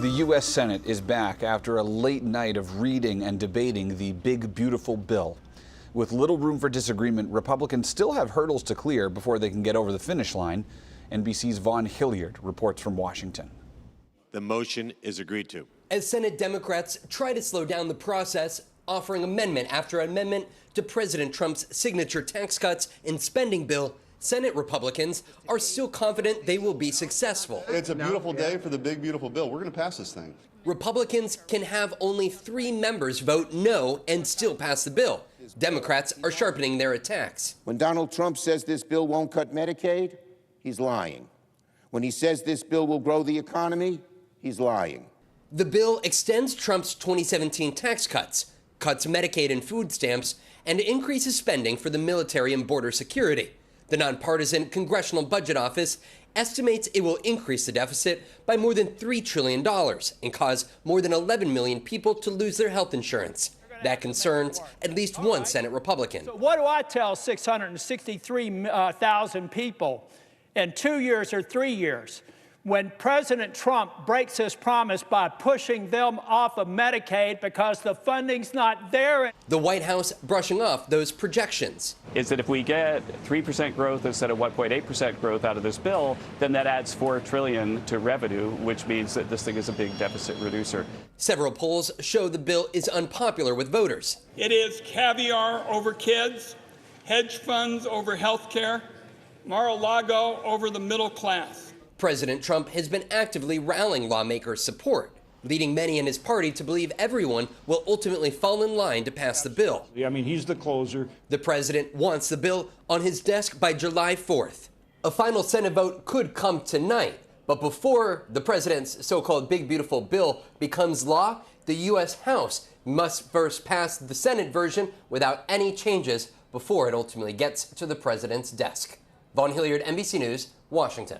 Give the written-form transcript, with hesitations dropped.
The U.S. Senate is back after a late night of reading and debating the big, beautiful bill. With little room for disagreement, Republicans still have hurdles to clear before they can get over the finish line. NBC's Vaughn Hilliard reports from Washington. The motion is agreed to. As Senate Democrats try to slow down the process, offering amendment after amendment to President Trump's signature tax cuts and spending bill, Senate Republicans are still confident they will be successful. It's a beautiful day for the big, beautiful bill. We're going to pass this thing. Republicans can have only 3 members vote no and still pass the bill. Democrats are sharpening their attacks. When Donald Trump says this bill won't cut Medicaid, he's lying. When he says this bill will grow the economy, he's lying. The bill extends Trump's 2017 tax cuts, cuts Medicaid and food stamps, and increases spending for the military and border security. The nonpartisan Congressional Budget Office estimates it will increase the deficit by more than $3 trillion and cause more than 11 million people to lose their health insurance. That concerns at least one Senate Republican. So what do I tell 663,000 people in 2 years or 3 years when President Trump breaks his promise by pushing them off of Medicaid because the funding's not there? The White House brushing off those projections. Is that if we get 3% growth instead of 1.8% growth out of this bill, then that adds $4 trillion to revenue, which means that this thing is a big deficit reducer. Several polls show the bill is unpopular with voters. It is caviar over kids, hedge funds over health care, Mar-a-Lago over the middle class. President Trump has been actively rallying lawmakers' support, leading many in his party to believe everyone will ultimately fall in line to pass the bill. I mean, he's the closer. The president wants the bill on his desk by July 4th. A final Senate vote could come tonight, but before the president's so-called big, beautiful bill becomes law, the U.S. House must first pass the Senate version without any changes before it ultimately gets to the president's desk. Vaughn Hilliard, NBC News, Washington.